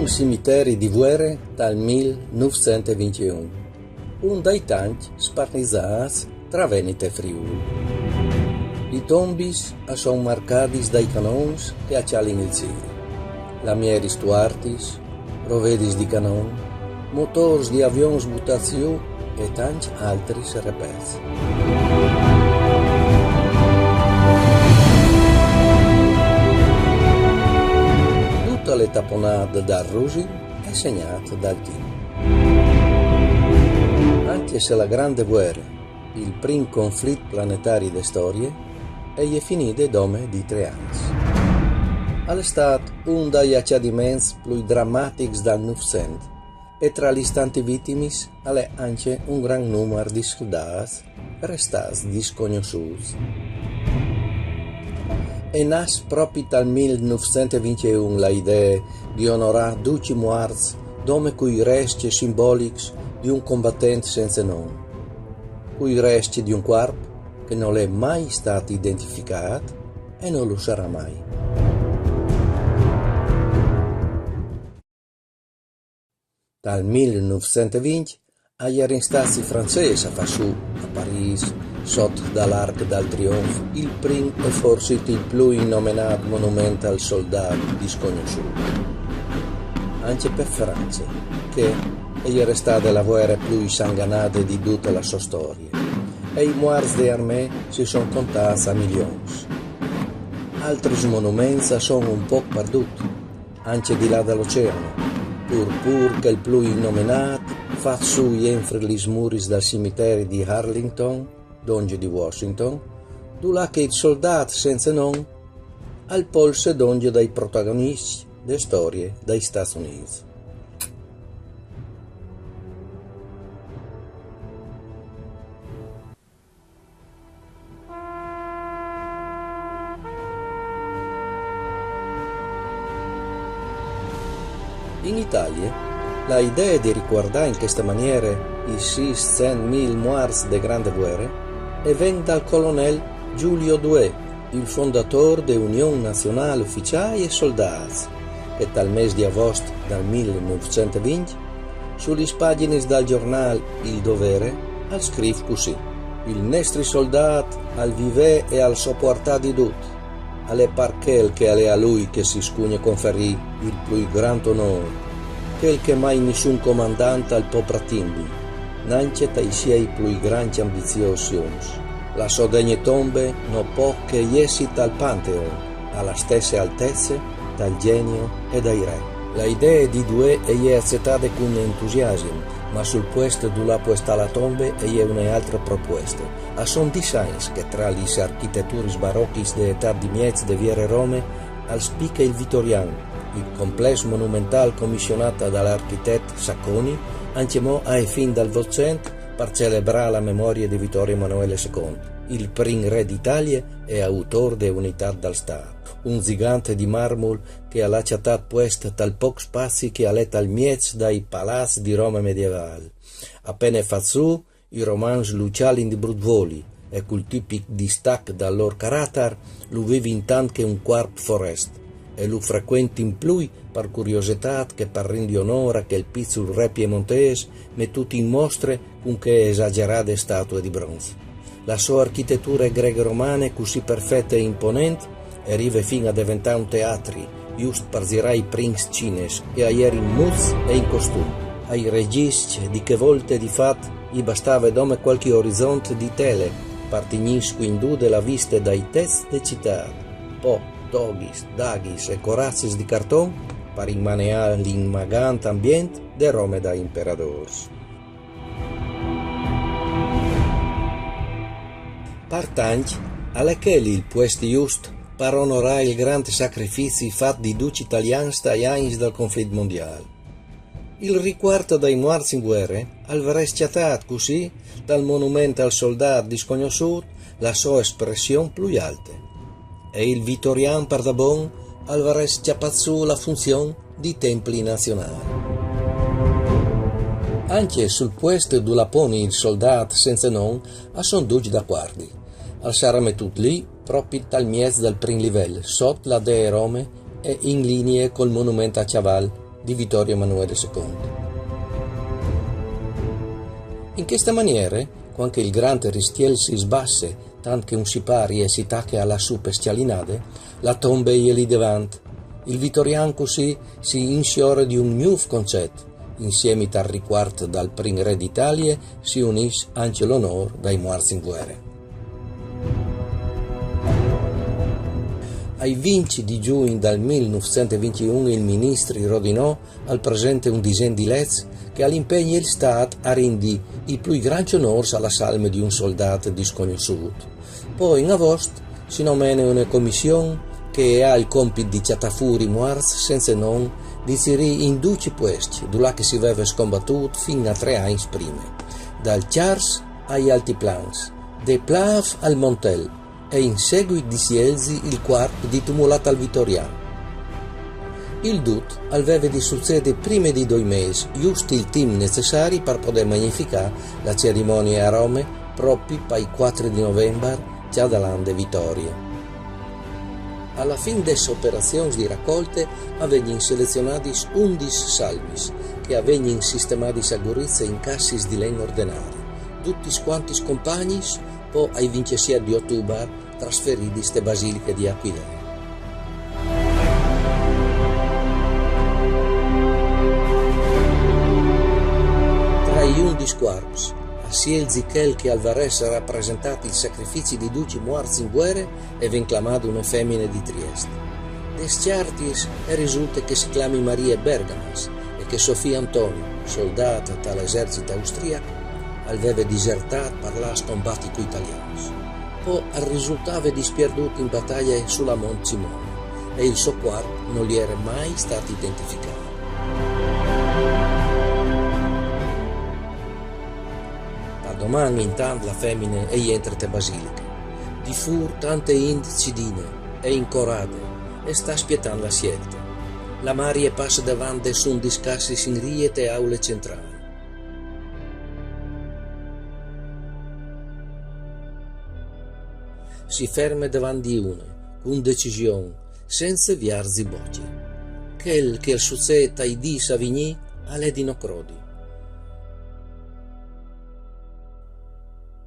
un cimitero di Vuere dal 1921, un dei tanti spartizzati tra Veneto e Friuli. I tombis sono marcati dai canons che accialino il cielo. La mieri stuartis, rovedis di canon, motori di avioni buttati giù e tanti altri repers. Tutte le tapponate dal Rusin è segnate dal team. Anche se la Grande Guerra, il primo conflitto planetario delle storie, è finito dopo di 3 anni. È stato uno degli accadimenti più drammatici del Novecento e tra le tante vittime è anche un gran numero di soldati restati sconosciuti. E nasce proprio dal 1921 l'idea di onorare 12 morti come quei resti simbolici di un combattente senza nome, quei resti di un corpo che non è mai stato identificato e non lo sarà mai. Dal 1920 agli arrestati francesi a Fassù, a Parigi, sotto dall'Arc del Trionfo, il primo e forse il più innominato monumento al soldato disconosciuto. Anche per Francia, che è il restato della guerra più sanguinata di tutta la sua storia, e i morti di armée si sono contati a milioni. Altri monumenti sono un po' perduti, anche di là dall'oceano, pur che il più innominato fa su entro gli muri del cimitero di Arlington, donge di Washington, dove che il soldato senza nome al polso donge dai protagonisti delle storie degli Stati Uniti. In Italia, la idea di ricordare in questa maniera i 600.000 morti delle grandi guerre viene dal colonnello Giulio Douhet, il fondatore dell'Unione Nazionale Ufficiali e Soldati, che dal mese di agosto del 1920, sulle pagine del giornale Il Dovere, scrive così: «Il nostro soldato al vive e al sopportare di tutto, alle parchel che alle a lui che si scugna conferì il più grande onore, quel che mai nessun comandante al può pretendere, neanche tra i suoi più grandi ambiziosi. La sua degne tombe non può che essi dal Pantheon, alla stessa altezza dal genio e dai re». La idea di Douhet è accettata con entusiasmo, ma sul posto dove può stare la tombe è un'altra proposta. A son designs che tra le architetture barocche dell'età di Miez de Viere Rome spicca il Vittoriano, il complesso monumentale commissionato dall'architetto Sacconi, anche a fin dal Volcento per celebrare la memoria di Vittorio Emanuele II, il primo re d'Italia e autore dell'unità del Stato. Un gigante di marmo che ha lasciato posto tal poco spazio che ha letto al Miez dai palazzi di Roma medievale. Appena fa su, i romanzi luciali di Brutvoli e col tipico distacco dal loro carattere lo vive intanto che un corpo forest e lo frequenta in più per curiosità che per rendere onore che il piccolo re piemontese mettuto in mostre con che esagerate statue di bronzo. La sua architettura greco-romana è così perfetta e imponente e arriva fino a diventare un teatro, giusto per girare i prince cinesi che ieri in muz e in costume. Ai registi di che volte di fatto gli bastava come qualche orizzonte di tele per tinisco in due la vista dai test de città, poi dogis, daghis e corazzi di cartone per immaneare l'immagante ambiente de Rome da imperadors. Pertanto, alle che il puesto giusto per onorare il grande sacrificio fatto di 12 italiani dagli anni del conflitto mondiale. Il ricordo dei morti in guerra avrà scattato così dal monumento al soldato disconosciuto la sua espressione più alta, e il Vittoriano per da bon avrà scappato la funzione di templi nazionali. Anche sul posto dove pone il soldato senza nome sono 12 d'accordo. Al sarà mettuto lì proprio dal mezzo del primo livello, sotto la dea Rome e in linea col monumento a Caval di Vittorio Emanuele II. In questa maniera, quando il grande ristiel si sbasse, tant che un sipari e si tacca alla su pestialinade, la tombe e lì davanti. Il vittorian così si insiore di un nuovo concetto, insieme al riquart dal prim re d'Italia si unisce anche l'onore dai morti in guerra. Ai 20 di giugno del 1921 il ministro rodinò al presente un disegno di legge che all'impegno il Stato a rendi i più grandi onori alla salme di un soldato disconosciuto. Poi in agosto si nomina una commissione che ha il compito di chattafuri morti senza non di inserire in 12 posti, dove che si aveva scombattuto fino a 3 anni prima, dal Charles agli Altiplans, de Plav al Montel, e in seguito di Sielzi il corpo di tumulato al Vittoriano. Il tutto aveva di succedere prima di 2 mesi, giusto il team necessario per poter magnificare la cerimonia a Roma proprio per il 4 di novembre, già dall'ande vittoria. Alla fine delle operazioni di raccolte avvengono selezionati 11 salmis che avvengono sistemati a gurizia in cassis di legno ordinari. Tutti quanti compagni poi ai 27 di ottobre trasferiti ste basiliche di Aquilea. Tra gli 11 corpi, assielzi quel che Alvarez ha rappresentato il sacrificio di 12 morti in guerra e ven chiamato una femmina di Trieste. Des certis risulta che si chiami Maria Bergamas e che Sofia Antonio, soldata dall'esercito austriaco, aveva disertato per la scombatico italiano. Poi risultava dispierduto in battaglia sulla Mont Simone e il suo corpo non gli era mai stato identificato. Da domani intanto la femmina è entrata basiliche, di fur tante cidine e incorate e sta aspettando la scelta. La Maria passa davanti su un discassi in riete e aule centrali. Si ferma davanti di una, con decisione, senza viarzi voce. Quel che succede ai di Savigny alle di Nocrodi.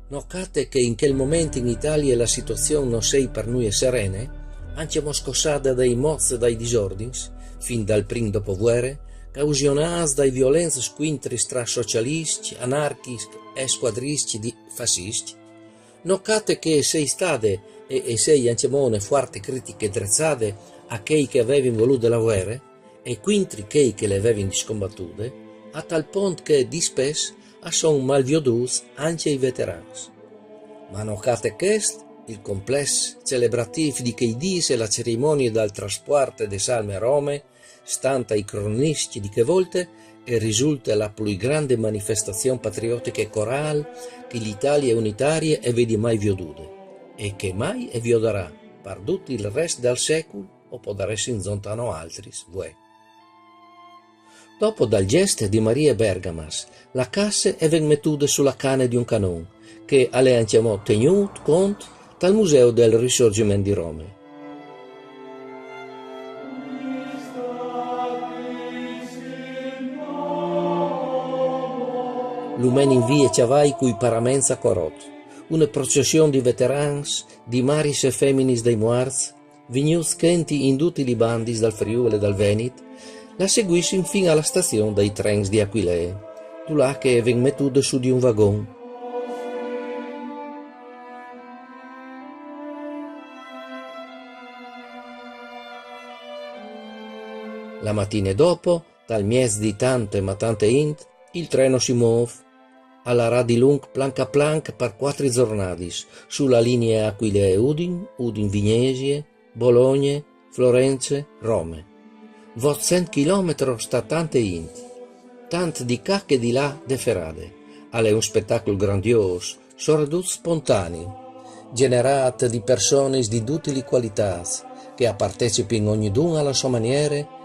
Nocate che in quel momento in Italia la situazione non sei per noi serena, anche moscossata dai mozzi e dai disordini, fin dal primo dopoguerra, causionati dai violenze squintri tra socialisti, anarchisti e squadristi di fascisti. Nocate che sei state e sei anche forti critiche drezzate a quei che avevano voluto la guerra e quintri quei che le avevano discombattute, a tal punto che di spesso sono malveduti anche i veterani. Ma nocate che il complesso celebrativo di che dice la cerimonia del trasporto de salme a Roma, stante ai cronisti di che volte, e risulta la più grande manifestazione patriottica e corale che l'Italia unitaria è vedi mai veduta e che mai e vedorà per tutto il resto del secolo o può darsi in zontano altri. Dopo dal gesto di Maria Bergamas, la cassa è venuta sulla canna di un canon che alle andiamo tenuto conto dal Museo del Risorgimento di Roma. L'uomo in via Ciavai cui paramenza corot, una processione di veterans, di maris e feminis dei morti, vignuti chenti in tutti i bandis dal Friuli e dal Veneto, la seguisce infine alla stazione dei treni di Aquilea, là che ven mettuta su di un wagon. La mattina dopo, dal mezzo di tante ma tante int, il treno si muove. Alla Radilung plank a plank per 4 giornate sulla linea Aquilea-Udin, Udin-Vignesie, Bologna, Firenze, Roma. 200 chilometri sta tante int, tant di qua che di là de ferrade. È un spettacolo grandioso, soprattutto spontaneo, generato di persone di tutte le qualità che partecipano ognuno alla sua maniera,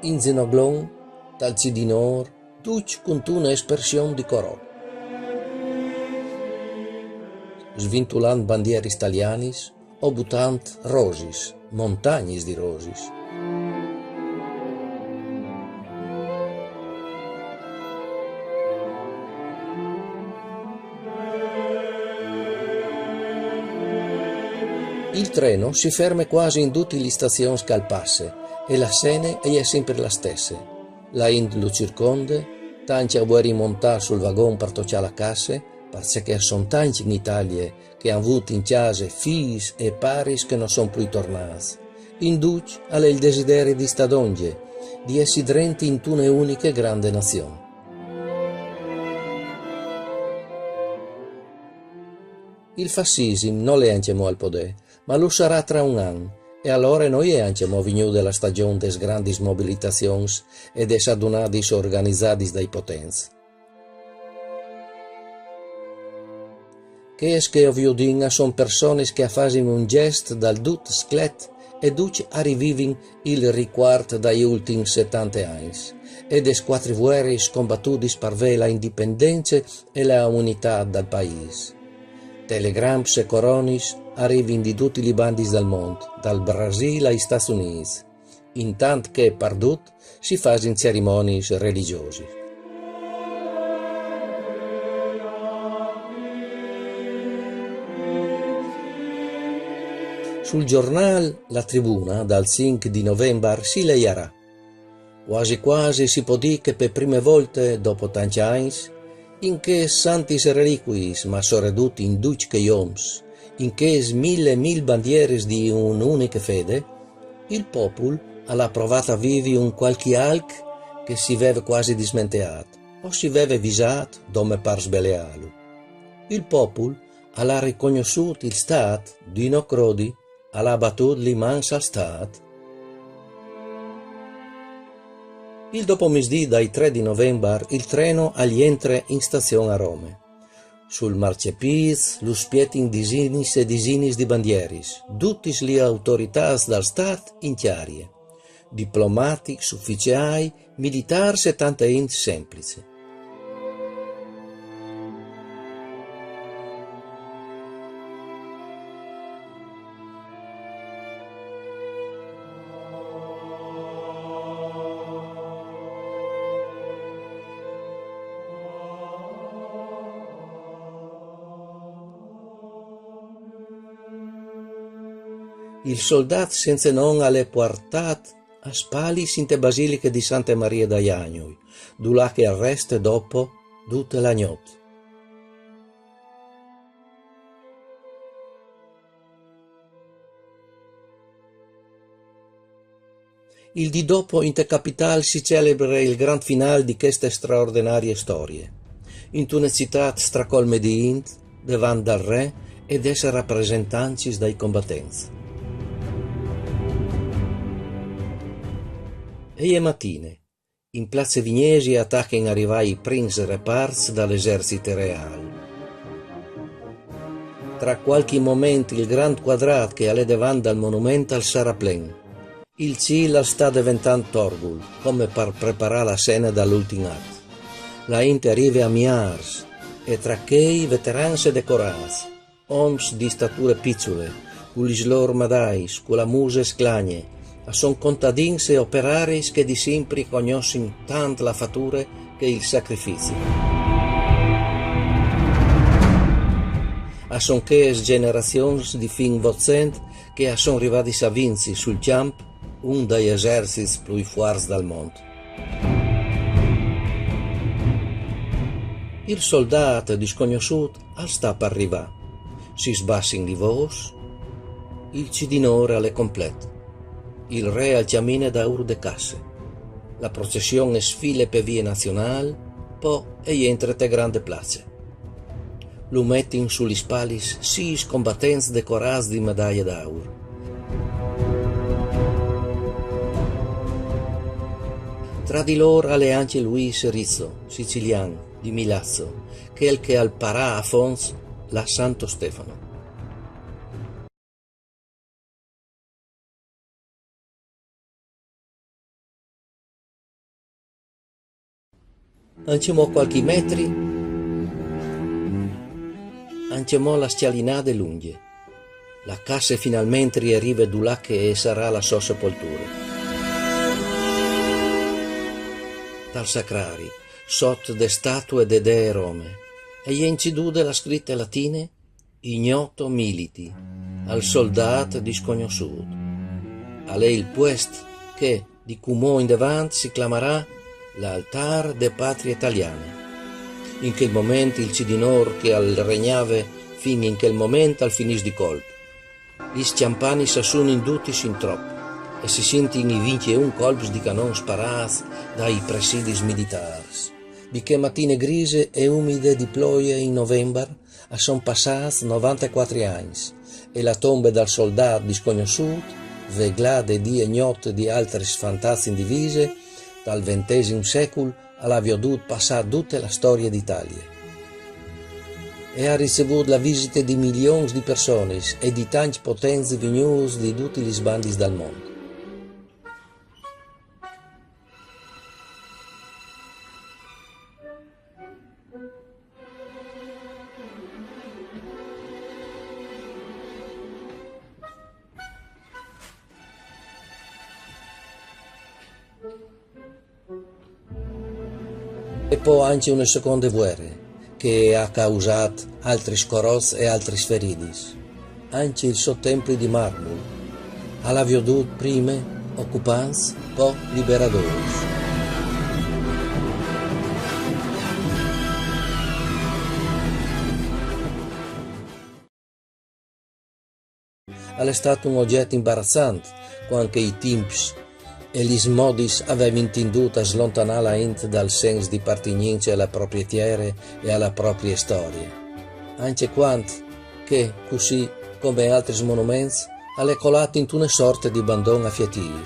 in zenoglon, dal cidinor, tutti con una espressione di corò. Svintulando bandiere italiane o buttando rosis, montagne di rosis. Il treno si ferma quasi in tutte le stazioni che passe e la scena è sempre la stessa. La Ind lo circonde, tanti a vuoi rimontare sul wagon per toccare la cassa, perché sono tanti in Italia che hanno avuto in casa figli e paris che non sono più tornati. Induce alle il desiderio di stadonge, di essere drenti in una unica grande nazione. Il fascismo non le anciamo al potere, ma lo sarà tra un anno, e allora noi anciamo vigno della stagione des grandi mobilitazioni e des adunati organizzati dai potenzi. Che es che ovviudinga sono persone che fanno un gesto dal dut sclet e duc arrivivin il riquart dai ultimi 70 anni, e des quattro guerre combattuti per la indipendenza e la unità del paese. Telegrams e coronis arrivano di tutti i bandi del mondo, dal Brasile agli Stati Uniti, intanto che pardut si fanno cerimonie religiose. Sul giornale La Tribuna, dal 5 di novembre, si leggerà. Quasi quasi si può dire che per prime volte, dopo tanti anni, in che santis reliquis ma soreduti in duce ioms, in che mille bandiere di un'unica fede, il popolo ha provato a vivere un qualche alc che si veve quasi dismenteato, o si veve visato dove par sbelealu. Il popolo ha riconosciuto il Stato di no crodi, ha battuto l'immensa Stato. Il dopomesdì dai 3 di novembre il treno agli entra in stazione a Roma. Sul marciapied lo spietin disinis e disinis di bandieris, tutte le autorità del Stato in chiarie, diplomatici, ufficiali, militari e tanta gente semplice. Il soldato senza non alle portate a spali sinte basiliche di Santa Maria dagli Agnoi, dove che arresta dopo tutta la notte. Il di dopo in te capitale si celebra il gran finale di queste straordinarie storie. In una città stracolme di int, davanti al re ed essere rappresentanti dai combattenti. E mattine, in Piazza Vignesi attaccano arrivai i prince reparts dall'esercito reale. Tra qualche momento il grand quadrat che alle davanti al monumento sarà plen. Il cielo sta diventando torgul, come per preparare la scena dall'ultimo atto. La gente arriva a miars, e tra che i veterani decorati, oms di stature piccole, con gli loro madais, con la musa sclagne, sono contadini e operari che di sempre conoscono tanto la fattura che il sacrificio. Sono che generazioni di fin vozzenti che sono arrivati a vincere sul campo un degli eserciti più forti del mondo. Il soldato disconosciuto sta per arrivare. Si sbassa in voce, il cidinore alle completo. Il re al cammino da ur de casse. La processione sfila per via nazionale, poi entra te grande place. Lo mettono sugli spalli 6 combattenti decorati di medaglie d'aur. Tra di loro alle anche Luis Rizzo, siciliano, di Milazzo, che è il che al parà a Fons la Santo Stefano. Anciamo qualche metri, anciamo la scialinate lunghe. La cassa finalmente arriva là che sarà la sua sepoltura. Dal sacrari, sotto de statue de Rome, e gli incidude la scritta latina ignoto militi. al soldat disconosciuto. A lei il puest che di Cumò in davanti si chiamerà l'altar de patria italiana. In quel momento il cidinor che al regnave fin in quel momento al finis di colpo. I sciampani sono induti sin troppo e si sentono i 21 colpi di canon sparati dai presidi militari. Di che mattine grise e umide di ploie in novembre sono passati 94 anni e la tomba del soldato disconosciuto, veglate di e notte di altri sfantazzi in divise, dal XX secolo alla dovuto passare tutta la storia d'Italia. E ha ricevuto la visita di milioni di persone e di tanti potenzi venuti di tutti gli sbandi del mondo. E poi anche una seconda guerra che ha causato altri scorozzi e altri feriti. Anche il suo tempio di marmo ha veduto prima occupanti, poi liberatori. È stato un oggetto imbarazzante quando i tempi e gli modis avevano intenduto a slontanare la gente dal senso di appartenenza alla propria terra e alla propria storia. Anche quando che, così come altri monumenti, è colato in una sorta di abbandono affettivo.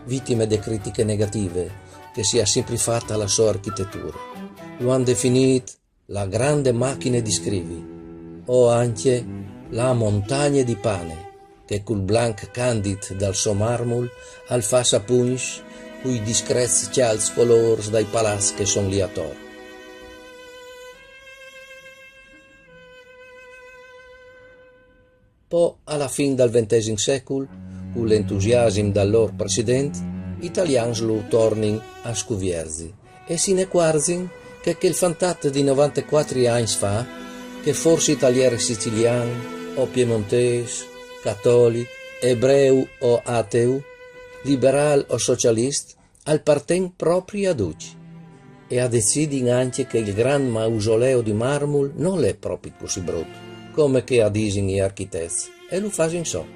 Vittime di critiche negative che si è semplificata la sua architettura. Lo hanno definito la grande macchina di scrivi o anche la montagna di pane che col blanc candid dal suo marmol al fa sapunis cui discrezi chials colors dai palazzi che son lì attorno. Poi alla fine del XX secolo, con l'entusiasmo del loro presidente, gli italiani lo tornano a scuviersi e si ne accorgono che quel fantato di 94 anni fa, che forse italiano siciliano o piemontese, cattolico, ebreo o ateo, liberale o socialista, appartiene proprio a Duci e a decidere anche che il gran mausoleo di marmo non è proprio così brutto, come che dicono gli architetti, e lo fanno so.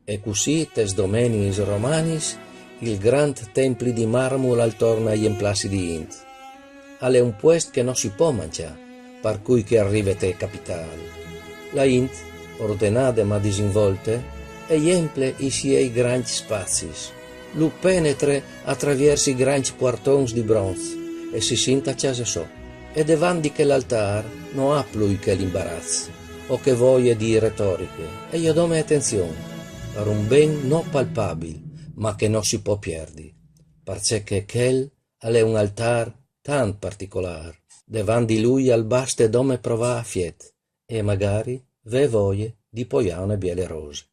E così, tes domenis romanis, il gran tempio di marmo al torna agli emplasi di Int. È un puesto che non si può mangiare, per cui che arrivate capitale. La Int, ordenate ma disinvolte, empie i suoi grandi spazi. Lo penetra attraverso i grandi portoni di bronzo e si sente a casa sua. E davanti che l'altare non ha più che l'imbarazzo o che voglia di retoriche. E io do attenzione per un ben non palpabile, ma che non si può perdere, perché quel è un altare tanto particolare. Davanti lui al baste dome provare a fiet e magari ve voglia di poiare una biele rose.